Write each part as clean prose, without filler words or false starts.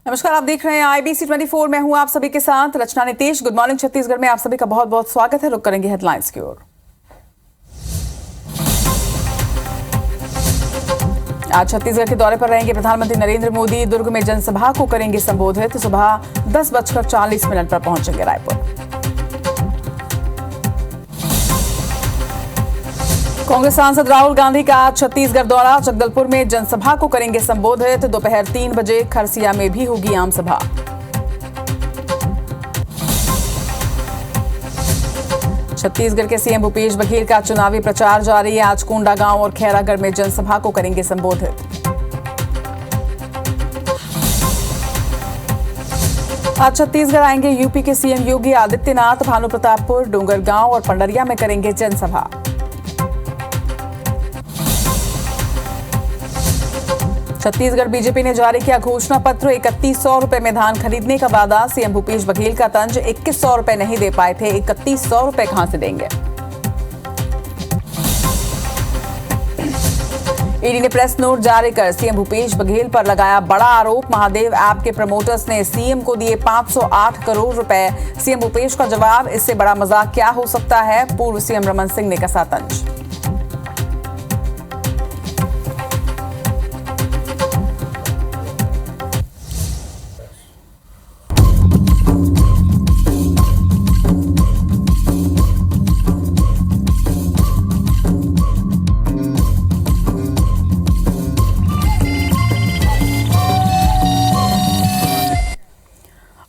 नमस्कार, आप देख रहे हैं IBC 24। मैं हूं आप सभी के साथ रचना नितेश। गुड मॉर्निंग छत्तीसगढ़ में आप सभी का बहुत बहुत स्वागत है। रुक करेंगे हेडलाइंस की ओर। आज छत्तीसगढ़ के दौरे पर रहेंगे प्रधानमंत्री नरेंद्र मोदी। दुर्ग में जनसभा को करेंगे संबोधित। सुबह 10:40 पर पहुंचेंगे रायपुर। कांग्रेस सांसद राहुल गांधी का आज छत्तीसगढ़ दौरा। जगदलपुर में जनसभा को करेंगे संबोधित। दोपहर 3 बजे खरसिया में भी होगी आम सभा। छत्तीसगढ़ के सीएम भूपेश बघेल का चुनावी प्रचार जारी है। आज कोंडागांव और खैरागढ़ में जनसभा को करेंगे संबोधित। आज छत्तीसगढ़ आएंगे यूपी के सीएम योगी आदित्यनाथ। भानुप्रतापपुर, डोंगरगांव और पंडरिया में करेंगे जनसभा। छत्तीसगढ़ बीजेपी ने जारी किया घोषणा पत्र। 3100 रुपए में धान खरीदने का वादा। सीएम भूपेश बघेल का तंज, 2100 रुपए नहीं दे पाए थे, 3100 रुपए कहां से देंगे। ईडी ने प्रेस नोट जारी कर सीएम भूपेश बघेल पर लगाया बड़ा आरोप। महादेव ऐप के प्रमोटर्स ने सीएम को दिए 508 करोड़ रुपए। सीएम भूपेश का जवाब, इससे बड़ा मजाक क्या हो सकता है। पूर्व सीएम रमन सिंह ने कसा तंज।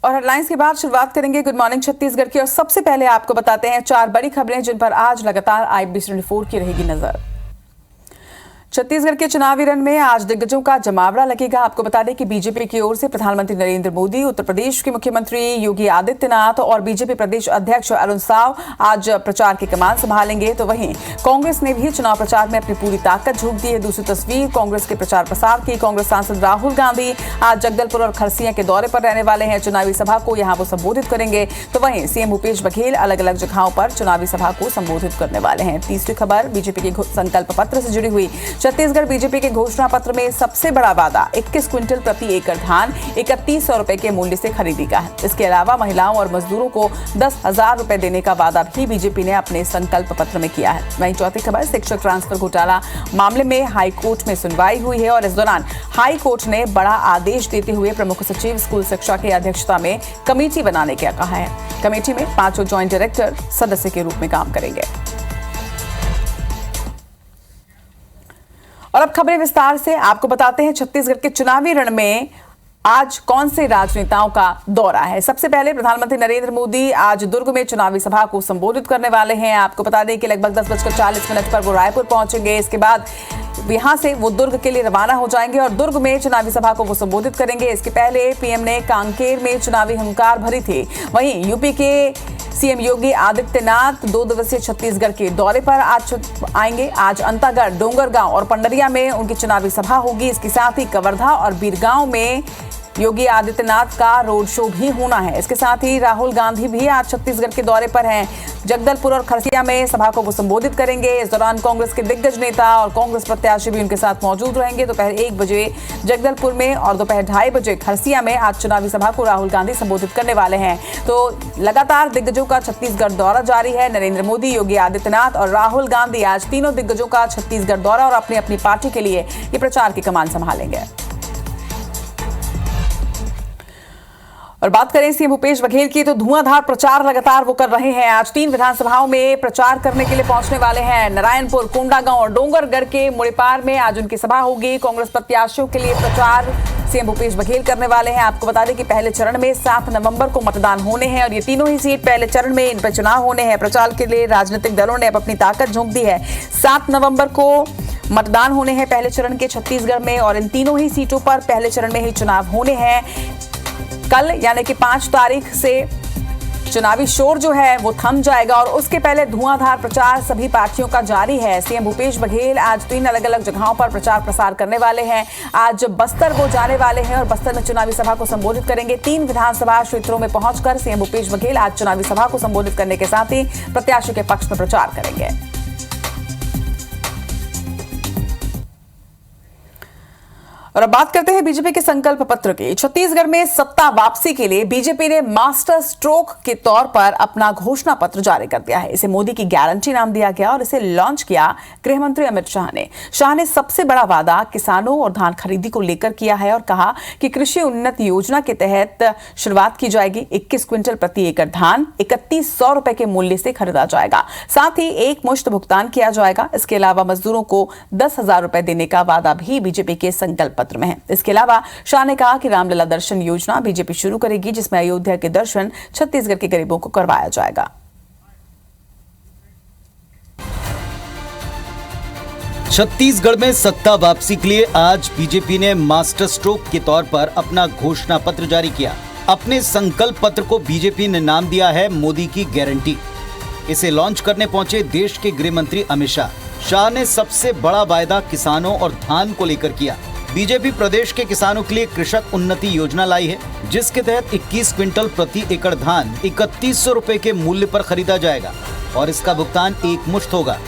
और हेडलाइंस के बाद शुरुआत करेंगे गुड मॉर्निंग छत्तीसगढ़ की। और सबसे पहले आपको बताते हैं 4 बड़ी खबरें जिन पर आज लगातार IBC 24 की रहेगी नजर। छत्तीसगढ़ के चुनावी रण में आज दिग्गजों का जमावड़ा लगेगा। आपको बता दें कि बीजेपी की ओर से प्रधानमंत्री नरेंद्र मोदी, उत्तर प्रदेश के मुख्यमंत्री योगी आदित्यनाथ और बीजेपी प्रदेश अध्यक्ष अरुण साव आज प्रचार की कमान संभालेंगे। तो वहीं कांग्रेस ने भी चुनाव प्रचार में अपनी पूरी ताकत झोंक दी है। दूसरी तस्वीर कांग्रेस के प्रचार प्रसार की। कांग्रेस सांसद राहुल गांधी आज जगदलपुर और खरसिया के दौरे पर रहने वाले हैं। चुनावी सभा को यहां वो संबोधित करेंगे। तो वहीं सीएम भूपेश बघेल अलग अलग जगहों पर चुनावी सभा को संबोधित करने वाले हैं। तीसरी खबर बीजेपी के संकल्प पत्र से जुड़ी हुई। छत्तीसगढ़ बीजेपी के घोषणा पत्र में सबसे बड़ा वादा 21 क्विंटल प्रति एकड़ धान 3100 रुपए के मूल्य से खरीदी का है। इसके अलावा महिलाओं और मजदूरों को 10,000 रुपए देने का वादा भी बीजेपी ने अपने संकल्प पत्र में किया है। वहीं चौथी खबर शिक्षक ट्रांसफर घोटाला मामले में हाईकोर्ट में सुनवाई हुई है और इस दौरान हाईकोर्ट ने बड़ा आदेश देते हुए प्रमुख सचिव स्कूल शिक्षा की अध्यक्षता में कमेटी बनाने का कहा है। कमेटी में 5 ज्वाइंट डायरेक्टर सदस्य के रूप में काम करेंगे। और अब खबरें विस्तार से आपको बताते हैं छत्तीसगढ़ के चुनावी रण में आज कौन से राजनेताओं का दौरा है। सबसे पहले प्रधानमंत्री नरेंद्र मोदी आज दुर्ग में चुनावी सभा को संबोधित करने वाले हैं। आपको बता दें कि लगभग 10:40 पर वो रायपुर पहुंचेंगे। इसके बाद यहां से वो दुर्ग के लिए रवाना हो जाएंगे और दुर्ग में चुनावी सभा को वो संबोधित करेंगे। इसके पहले पीएम ने कांकेर में चुनावी हुंकार भरी थी। वहीं यूपी के सीएम योगी आदित्यनाथ 2 दिवसीय छत्तीसगढ़ के दौरे पर आज आएंगे। आज अंतागढ़, डोंगरगांव और पंडरिया में उनकी चुनावी सभा होगी। इसके साथ ही कवर्धा और बीरगांव में योगी आदित्यनाथ का रोड शो भी होना है। इसके साथ ही राहुल गांधी भी आज छत्तीसगढ़ के दौरे पर हैं। जगदलपुर और खरसिया में सभा को वो संबोधित करेंगे। इस दौरान कांग्रेस के दिग्गज नेता और कांग्रेस प्रत्याशी भी उनके साथ मौजूद रहेंगे। दोपहर 1 बजे जगदलपुर में और दोपहर 2:30 बजे खरसिया में आज चुनावी सभा को राहुल गांधी संबोधित करने वाले हैं। तो लगातार दिग्गजों का छत्तीसगढ़ दौरा जारी है। नरेंद्र मोदी, योगी आदित्यनाथ और राहुल गांधी आज तीनों दिग्गजों का छत्तीसगढ़ दौरा और अपनी अपनी पार्टी के लिए ये प्रचार की कमान संभालेंगे। और बात करें सीएम भूपेश बघेल की, तो धुआंधार प्रचार लगातार वो कर रहे हैं। आज 3 विधानसभाओं में प्रचार करने के लिए पहुंचने वाले हैं। नारायणपुर, कोंडागांव और डोंगरगढ़ के मुड़ेपार में आज उनकी सभा होगी। कांग्रेस प्रत्याशियों के लिए प्रचार सीएम भूपेश बघेल करने वाले हैं। आपको बता दें कि पहले चरण में 7 नवंबर को मतदान होने हैं और ये तीनों ही सीट पहले चरण में इन पर चुनाव होने हैं। प्रचार के लिए राजनीतिक दलों ने अपनी ताकत झोंक दी है। 7 नवंबर को मतदान होने हैं पहले चरण के छत्तीसगढ़ में और इन तीनों ही सीटों पर पहले चरण में ही चुनाव होने हैं। कल यानी कि 5 तारीख से चुनावी शोर जो है वो थम जाएगा और उसके पहले धुआंधार प्रचार सभी पार्टियों का जारी है। सीएम भूपेश बघेल आज 3 अलग अलग जगहों पर प्रचार प्रसार करने वाले हैं। आज बस्तर वो जाने वाले हैं और बस्तर में चुनावी सभा को संबोधित करेंगे। 3 विधानसभा क्षेत्रों में पहुंचकर सीएम भूपेश बघेल आज चुनावी सभा को संबोधित करने के साथ ही प्रत्याशियों के पक्ष में प्रचार करेंगे। और अब बात करते हैं बीजेपी के संकल्प पत्र की। छत्तीसगढ़ में सत्ता वापसी के लिए बीजेपी ने मास्टर स्ट्रोक के तौर पर अपना घोषणा पत्र जारी कर दिया है। इसे मोदी की गारंटी नाम दिया गया और इसे लॉन्च किया गृह मंत्री अमित शाह ने। शाह ने सबसे बड़ा वादा किसानों और धान खरीदी को लेकर किया है और कहा कि कृषि उन्नति योजना के तहत शुरुआत की जाएगी। 21 क्विंटल प्रति एकड़ धान 3100 रुपए के मूल्य से खरीदा जाएगा। साथ ही एक मुश्त भुगतान किया जाएगा। इसके अलावा मजदूरों को 10,000 रुपए देने का वादा भी बीजेपी के संकल्प पत्र में है। इसके अलावा शाह ने कहा कि रामलला दर्शन योजना बीजेपी शुरू करेगी, जिसमें अयोध्या के दर्शन छत्तीसगढ़ के गरीबों को करवाया जाएगा। छत्तीसगढ़ में सत्ता वापसी के लिए आज बीजेपी ने मास्टर स्ट्रोक के तौर पर अपना घोषणा पत्र जारी किया। अपने संकल्प पत्र को बीजेपी ने नाम दिया है मोदी की गारंटी। इसे लॉन्च करने पहुंचे देश के गृह मंत्री अमित शाह ने सबसे बड़ा वायदा किसानों और धान को लेकर किया। बीजेपी प्रदेश के किसानों के लिए कृषक उन्नति योजना लाई है, जिसके तहत 21 क्विंटल प्रति एकड़ धान 3100 रुपए के मूल्य पर खरीदा जाएगा और इसका भुगतान एक मुश्त होगा।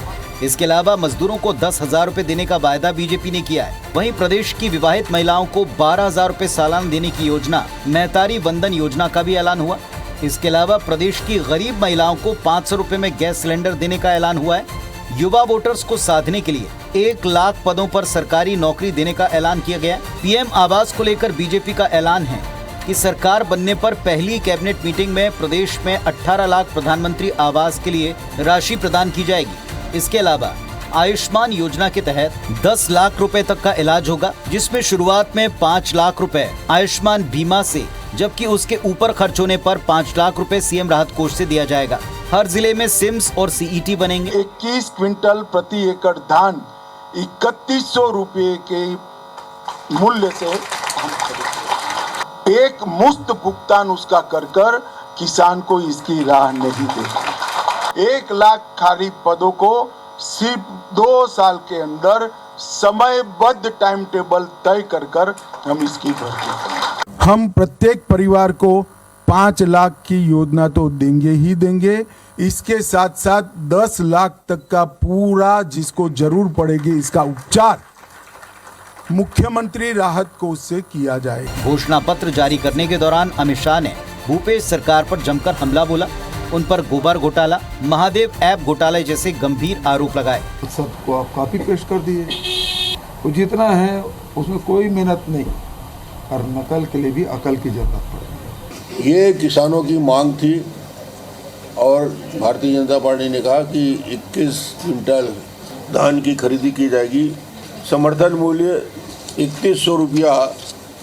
इसके अलावा मजदूरों को 10,000 रुपए देने का वायदा बीजेपी ने किया है। वहीं प्रदेश की विवाहित महिलाओं को 12,000 रुपए सालाना देने की योजना महतारी वंदन योजना का भी ऐलान हुआ। इसके अलावा प्रदेश की गरीब महिलाओं को 500 रुपए में गैस सिलेंडर देने का ऐलान हुआ है। युवा वोटर्स को साधने के लिए 1 लाख पदों पर सरकारी नौकरी देने का ऐलान किया गया। पीएम आवास को लेकर बीजेपी का ऐलान है कि सरकार बनने पर पहली कैबिनेट मीटिंग में प्रदेश में 18 लाख प्रधानमंत्री आवास के लिए राशि प्रदान की जाएगी। इसके अलावा आयुष्मान योजना के तहत 10 लाख रुपए तक का इलाज होगा, जिसमें शुरुआत में 5 लाख रुपए आयुष्मान बीमा से, जबकि उसके ऊपर खर्च होने पर 5 लाख रुपए सीएम राहत कोष से दिया जाएगा। हर जिले में सिम्स और सीईटी बनेंगे। 21 क्विंटल प्रति एकड़ धान 3100 रुपए के मूल्य से हम खरीदेंगे। एक मुफ्त भुगतान उसका कर किसान को इसकी राह नहीं देगा। 1 लाख खाली पदों को सिर्फ 2 साल के अंदर समयबद्ध टाइम टेबल तय कर हम इसकी भर्ती करेंगे। हम प्रत्येक परिवार को 5 लाख की योजना तो देंगे ही देंगे, इसके साथ साथ 10 लाख तक का पूरा जिसको जरूर पड़ेगी इसका उपचार मुख्यमंत्री राहत कोष से किया जाएगा। घोषणा पत्र जारी करने के दौरान अमित शाह ने भूपेश सरकार पर जमकर हमला बोला। उन पर गोबर घोटाला, महादेव ऐप घोटाले जैसे गंभीर आरोप लगाए। सबको आप कॉपी पेस्ट कर दिए, वो जितना है उसमें कोई मेहनत नहीं, और नकल के लिए भी अकल की जरूरत पड़ेगी। ये किसानों की मांग थी और भारतीय जनता पार्टी ने कहा कि 21 क्विंटल धान की खरीदी की जाएगी। समर्थन मूल्य 3100 रुपया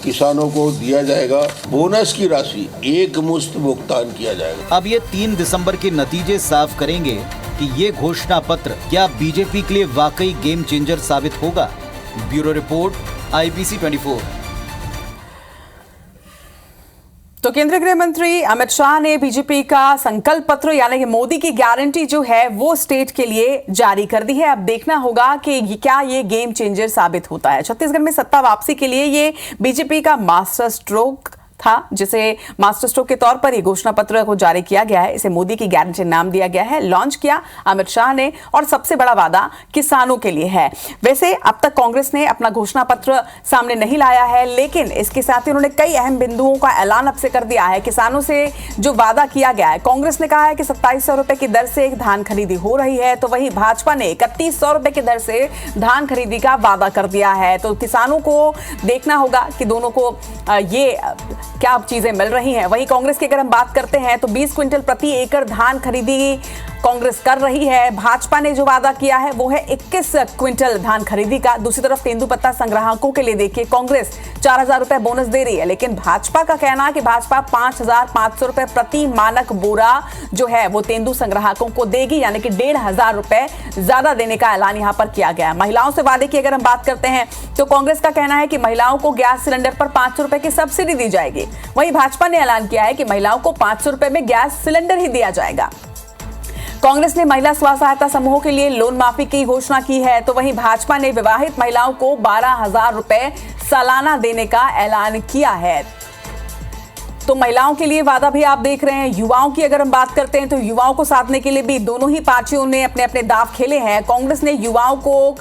किसानों को दिया जाएगा। बोनस की राशि एक मुश्त भुगतान किया जाएगा। अब ये 3 दिसंबर के नतीजे साफ करेंगे कि ये घोषणा पत्र क्या बीजेपी के लिए वाकई गेम चेंजर साबित होगा। Bureau report, IBC 24। तो केंद्रीय गृह मंत्री अमित शाह ने बीजेपी का संकल्प पत्र यानी कि मोदी की गारंटी जो है वो स्टेट के लिए जारी कर दी है। अब देखना होगा कि क्या ये गेम चेंजर साबित होता है। छत्तीसगढ़ में सत्ता वापसी के लिए ये बीजेपी का मास्टर स्ट्रोक था, जिसे मास्टर स्ट्रोक के तौर पर ये घोषणा पत्र को जारी किया गया है। इसे मोदी की गारंटी नाम दिया गया है, लॉन्च किया अमित शाह ने, और सबसे बड़ा वादा किसानों के लिए है। वैसे अब तक कांग्रेस ने अपना घोषणा पत्र सामने नहीं लाया है, लेकिन इसके साथ ही उन्होंने कई अहम बिंदुओं का ऐलान अब से कर दिया है। किसानों से जो वादा किया गया है, कांग्रेस ने कहा है कि 2700 रुपए की दर से धान खरीदी हो रही है, तो वहीं भाजपा ने 3100 रुपए की दर से धान खरीदी का वादा कर दिया है। तो किसानों को देखना होगा कि दोनों को ये क्या चीजें मिल रही हैं। वहीं कांग्रेस की अगर हम बात करते हैं तो 20 क्विंटल प्रति एकड़ धान खरीदी कांग्रेस कर रही है। भाजपा ने जो वादा किया है वो है 21 क्विंटल धान खरीदी का। दूसरी तरफ तेंदुपत्ता संग्राहकों के लिए देखिए, कांग्रेस 4000 रुपए बोनस दे रही है, लेकिन भाजपा का कहना है कि भाजपा 5500 रुपए प्रति मानक बोरा जो है वो तेंदु संग्राहकों को देगी, यानी कि 1500 रुपए ज्यादा देने का ऐलान यहां पर किया गया है। महिलाओं से वादे की अगर हम बात करते हैं तो कांग्रेस का कहना है कि महिलाओं को गैस सिलेंडर पर 500 रुपए की सब्सिडी दी जाएगी। वहीं भाजपा ने ऐलान किया है कि महिलाओं को 500 रुपए में गैस सिलेंडर ही दिया जाएगा। कांग्रेस ने महिला स्व सहायता समूहों के लिए लोन माफी की घोषणा की है, तो वहीं भाजपा ने विवाहित महिलाओं को 12,000 रुपए सालाना देने का ऐलान किया है। तो महिलाओं के लिए वादा भी आप देख रहे हैं। युवाओं की अगर हम बात करते हैं तो युवाओं को साधने के लिए भी दोनों ही पार्टियों ने अपने अपने दांव खेले हैं। कांग्रेस ने युवाओं को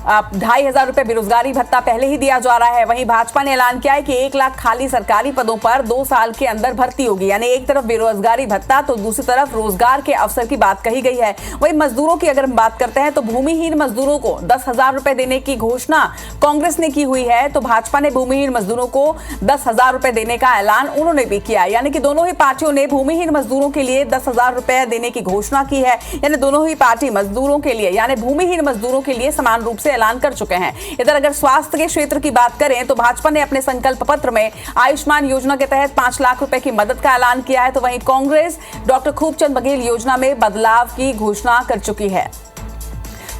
2,500 रुपए बेरोजगारी भत्ता पहले ही दिया जा रहा है। वहीं भाजपा ने ऐलान किया है कि 1 लाख खाली सरकारी पदों पर 2 साल के अंदर भर्ती होगी। यानी एक तरफ बेरोजगारी भत्ता तो दूसरी तरफ रोजगार के अवसर की बात कही गई है। वहीं मजदूरों की अगर हम बात करते हैं तो भूमिहीन मजदूरों को 10,000 रुपए देने की घोषणा कांग्रेस ने की हुई है, तो भाजपा ने भूमिहीन मजदूरों को 10,000 रुपए देने का ऐलान उन्होंने भी किया। यानी कि दोनों ही पार्टियों ने भूमिहीन मजदूरों के लिए 10,000 रुपए देने की घोषणा की है। यानी दोनों ही पार्टी मजदूरों के लिए यानी भूमिहीन मजदूरों के लिए समान रूप से ऐलान कर चुके हैं। इधर अगर स्वास्थ्य के क्षेत्र की बात करें तो भाजपा ने अपने संकल्प पत्र में आयुष्मान योजना के तहत 5 लाख रुपए की मदद का ऐलान किया है, तो वहीं कांग्रेस डॉक्टर खूबचंद बघेल योजना में बदलाव की घोषणा कर चुकी है।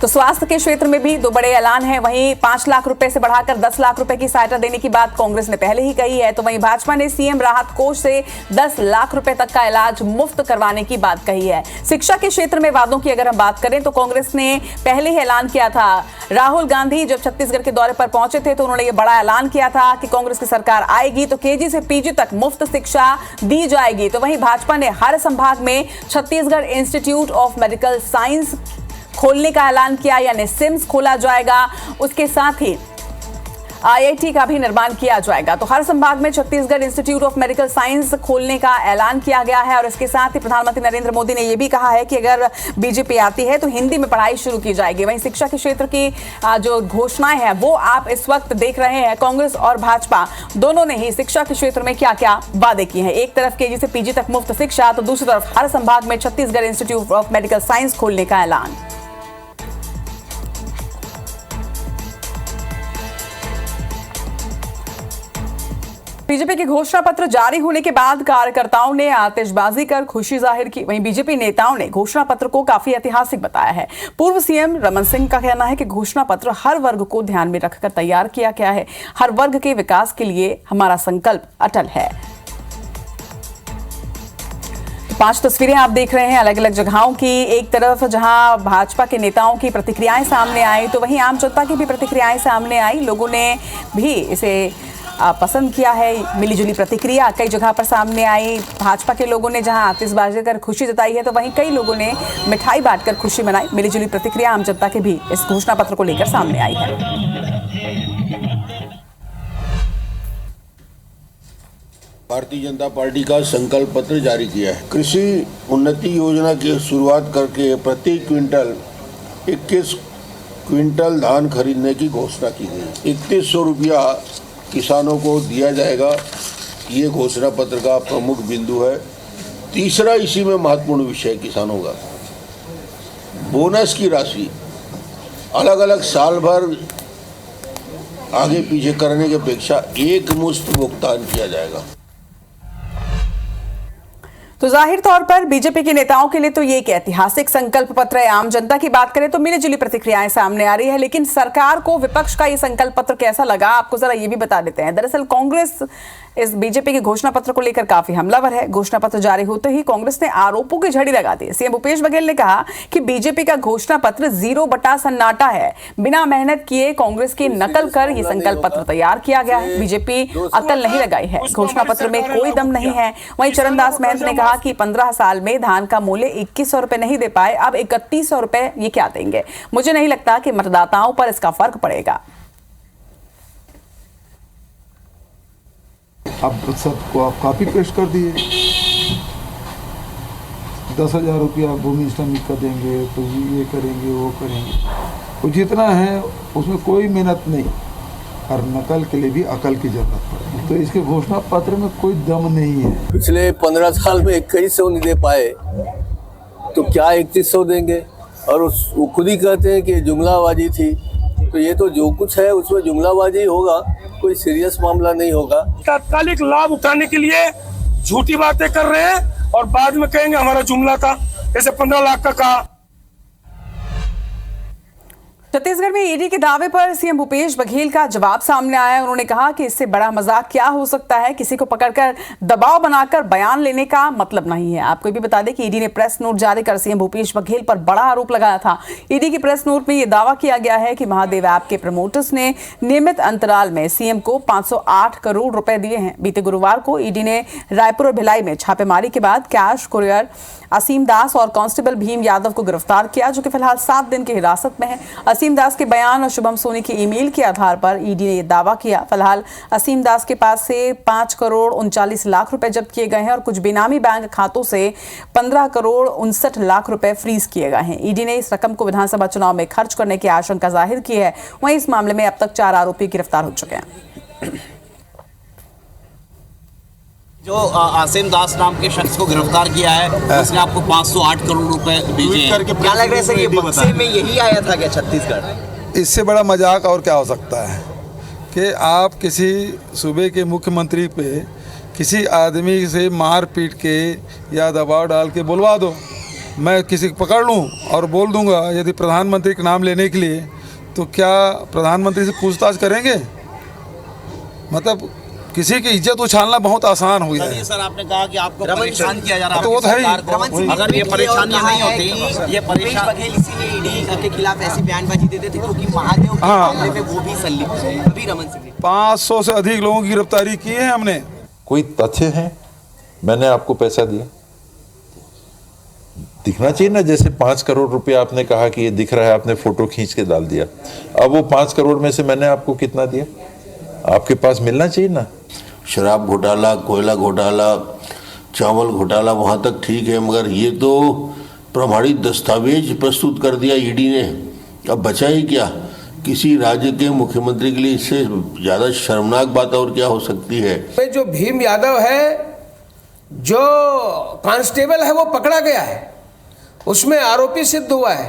तो स्वास्थ्य के क्षेत्र में भी 2 बड़े ऐलान हैं। वहीं 5 लाख रुपए से बढ़ाकर 10 लाख रुपए की सहायता देने की बात कांग्रेस ने पहले ही कही है, तो वहीं भाजपा ने सीएम राहत कोष से 10 लाख रुपए तक का इलाज मुफ्त करवाने की बात कही है। शिक्षा के क्षेत्र में वादों की अगर हम बात करें तो कांग्रेस ने पहले ही ऐलान किया था। राहुल गांधी जब छत्तीसगढ़ के दौरे पर पहुंचे थे तो उन्होंने ये बड़ा ऐलान किया था कि कांग्रेस की सरकार आएगी तो केजी से पीजी तक मुफ्त शिक्षा दी जाएगी। तो वहीं भाजपा ने हर संभाग में Chhattisgarh institute of medical science खोलने का ऐलान किया, यानी सिम्स खोला जाएगा। उसके साथ ही आईआईटी का भी निर्माण किया जाएगा। तो हर संभाग में Chhattisgarh institute of medical science खोलने का ऐलान किया गया है। और इसके साथ ही प्रधानमंत्री नरेंद्र मोदी ने यह भी कहा है कि अगर बीजेपी आती है तो हिंदी में पढ़ाई शुरू की जाएगी। वहीं शिक्षा के क्षेत्र की जो घोषणाएं हैं वो आप इस वक्त देख रहे हैं। कांग्रेस और भाजपा दोनों ने ही शिक्षा के क्षेत्र में क्या क्या वादे किए हैं। एक तरफ केजी से पीजी तक मुफ्त शिक्षा, तो दूसरी तरफ हर संभाग में Chhattisgarh institute of medical science खोलने का ऐलान। बीजेपी के घोषणा पत्र जारी होने के बाद कार्यकर्ताओं ने आतिशबाजी कर खुशी जाहिर की। वहीं बीजेपी नेताओं ने घोषणा पत्र को काफी ऐतिहासिक बताया है। पूर्व सीएम रमन सिंह का कहना है कि घोषणा पत्र हर वर्ग को ध्यान में रखकर तैयार किया गया है। हर वर्ग के विकास के लिए हमारा संकल्प अटल है। 5 तस्वीरें आप देख रहे हैं अलग अलग जगहों की। एक तरफ जहां भाजपा के नेताओं की प्रतिक्रियाएं सामने आई तो वहीं आम जनता की भी प्रतिक्रियाएं सामने आई। लोगों ने भी इसे पसंद किया है। मिलीजुली प्रतिक्रिया कई जगह पर सामने आई। भाजपा के लोगों ने जहां आतिशबाजी कर खुशी जताई है तो वहीं कई लोगों ने मिठाई बांटकर खुशी मनाई। मिलीजुली प्रतिक्रिया आम जनता के भी इस घोषणा पत्र को लेकर सामने आई है। भारतीय जनता पार्टी का संकल्प पत्र जारी किया है। कृषि उन्नति योजना की शुरुआत करके प्रति क्विंटल 21 क्विंटल धान खरीदने की घोषणा की गई। 3100 रुपया किसानों को दिया जाएगा। ये घोषणा पत्र का प्रमुख बिंदु है। तीसरा इसी में महत्वपूर्ण विषय किसानों का बोनस की राशि अलग अलग साल भर आगे पीछे करने की अपेक्षा एक मुश्त भुगतान किया जाएगा। तो जाहिर तौर पर बीजेपी के नेताओं के लिए तो ये एक ऐतिहासिक संकल्प पत्र है। आम जनता की बात करें तो मिलीजुली प्रतिक्रियाएं सामने आ रही है। लेकिन सरकार को विपक्ष का ये संकल्प पत्र कैसा लगा आपको जरा ये भी बता देते हैं। दरअसल कांग्रेस इस बीजेपी के घोषणा पत्र को लेकर काफी हमलावर है। घोषणा पत्र जारी होते ही कांग्रेस ने आरोपों की झड़ी लगा दी। सीएम भूपेश बघेल ने कहा कि बीजेपी का घोषणा पत्र 0 बटा सन्नाटा है। बिना मेहनत किए कांग्रेस की नकल कर ये संकल्प पत्र तैयार किया गया है। बीजेपी अकल नहीं लगाई है। घोषणा पत्र में कोई दम नहीं है। वहीं चरणदास महंत ने कहा कि 15 साल में धान का मूल्य 2100 रुपए नहीं दे पाए, अब 3100 रुपए ये क्या देंगे। मुझे नहीं लगता कि मतदाताओं पर इसका फर्क पड़ेगा। आप सबको आप कॉपी पेस्ट कर दिए। 10,000 रुपया भूमि श्रमिक का देंगे तो ये करेंगे वो करेंगे। वो जितना है उसमें कोई मेहनत नहीं, और नकल के लिए भी अकल की जरूरत पड़ेगी। तो इसके घोषणा पत्र में कोई दम नहीं है। पिछले 15 साल में 2100 नहीं दे पाए तो क्या 3100 देंगे। और वो खुद ही कहते हैं कि जुमलाबाजी थी। तो ये तो जो कुछ है उसमें जुमलाबाजी होगा, कोई सीरियस मामला नहीं होगा। तात्कालिक लाभ उठाने के लिए झूठी बातें कर रहे हैं और बाद में कहेंगे हमारा जुमला था। जैसे 15 लाख का कहा। छत्तीसगढ़ में ईडी के दावे पर सीएम भूपेश बघेल का जवाब सामने आया। उन्होंने कहा कि इससे बड़ा मजाक क्या हो सकता है। किसी को पकड़कर दबाव बनाकर बयान लेने का मतलब नहीं है। आपको भी बता दें कि ईडी ने प्रेस नोट जारी कर सीएम भूपेश बघेल पर बड़ा आरोप लगाया था। ईडी की प्रेस नोट में यह दावा किया गया है कि महादेव ऐप के प्रमोटर्स ने नियमित अंतराल में सीएम को 508 करोड़ रुपए दिए हैं। बीते गुरुवार को ईडी ने रायपुर और भिलाई में छापेमारी के बाद कैश कुरियर असीम दास और कांस्टेबल भीम यादव को गिरफ्तार किया, जो कि फिलहाल 7 दिन की हिरासत में है। असीम असीम दास के बयान और शुभम सोनी के ईमेल के आधार पर ईडी ने यह दावा किया। फिलहाल असीम दास के पास से 5 करोड़ 39 लाख रुपए जब्त किए गए हैं और कुछ बेनामी बैंक खातों से 15 करोड़ 59 लाख रुपए फ्रीज किए गए हैं। ईडी ने इस रकम को विधानसभा चुनाव में खर्च करने की आशंका जाहिर की है। वहीं इस मामले में अब तक 4 आरोपी गिरफ्तार हो चुके हैं। जो असीम दास नाम के शख्स को गिरफ्तार किया है, उसने आपको 508 करोड़ रुपए भेजे हैं। क्या लग रहा है सर, ये बक्से में यही आया था क्या छत्तीसगढ़? इससे बड़ा मजाक और क्या हो सकता है कि आप किसी सूबे के मुख्यमंत्री पे किसी आदमी से मार पीट के या दबाव डाल के बुलवा दो। मैं किसी को पकड़ लूँ और बोल दूंगा यदि प्रधानमंत्री का नाम लेने के लिए, तो क्या प्रधानमंत्री से पूछताछ करेंगे? मतलब किसी की इज्जत उछालना बहुत आसान हो गया है। सर, आपने कहा कि आपको परेशान किया जा रहा है। तो वो तो है ही। अगर ये परेशानियां नहीं होती, ये परेशान बघेल इसीलिए ईडी के खिलाफ ऐसी बयानबाजी देते थे क्योंकि महादेव के मामले में वो भी संलिप्त है। अभी रमन सिंह 500 से अधिक लोगों की गिरफ्तारी की है हमने। कोई तथ्य है? मैंने आपको पैसा दिया, दिखना चाहिए ना। जैसे 5 करोड़ रुपया आपने कहा कि ये दिख रहा है, आपने फोटो खींच के डाल दिया। अब वो 5 करोड़ में से मैंने आपको कितना दिया, आपके पास मिलना चाहिए ना। शराब घोटाला, कोयला घोटाला, चावल घोटाला वहाँ तक ठीक है, मगर ये तो प्रमाणित दस्तावेज प्रस्तुत कर दिया ईडी ने। अब बचा ही क्या? किसी राज्य के मुख्यमंत्री के लिए इससे ज़्यादा शर्मनाक बात और क्या हो सकती है? जो भीम यादव है, जो कांस्टेबल है, वो पकड़ा गया है, उसमें आरोपी सिद्ध हुआ है,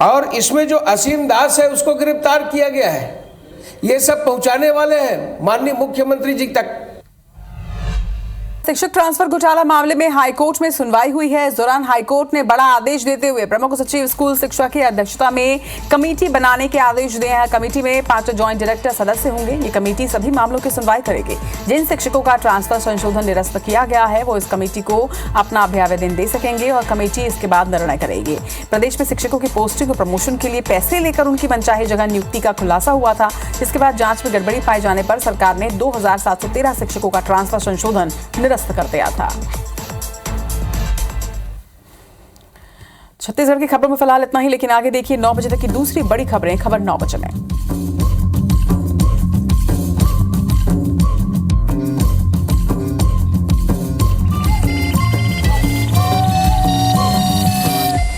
और इसमें जो असीम दास है उसको गिरफ्तार किया गया है। ये सब पहुंचाने वाले हैं माननीय मुख्यमंत्री जी तक। शिक्षक ट्रांसफर घोटाला मामले में हाईकोर्ट में सुनवाई हुई है। इस दौरान हाईकोर्ट ने बड़ा आदेश देते हुए प्रमुख सचिव स्कूल शिक्षा की अध्यक्षता में कमेटी बनाने के आदेश दिए हैं। कमेटी में 5 जॉइंट डायरेक्टर सदस्य होंगे। ये कमेटी सभी मामलों की सुनवाई करेगी। जिन शिक्षकों का ट्रांसफर संशोधन निरस्त किया गया है वो इस कमेटी को अपना अभ्यावेदन दे सकेंगे और कमेटी इसके बाद निर्णय करेगी। प्रदेश में शिक्षकों की पोस्टिंग और प्रमोशन के लिए पैसे लेकर उनकी मनचाही जगह नियुक्ति का खुलासा हुआ था, जिसके बाद जांच में गड़बड़ी पाए जाने पर सरकार ने 2713 शिक्षकों का ट्रांसफर संशोधन कर दिया था। छत्तीसगढ़ की खबरों में फिलहाल इतना ही, लेकिन आगे देखिए 9 बजे तक की दूसरी बड़ी खबरें। खबर 9 बजे में।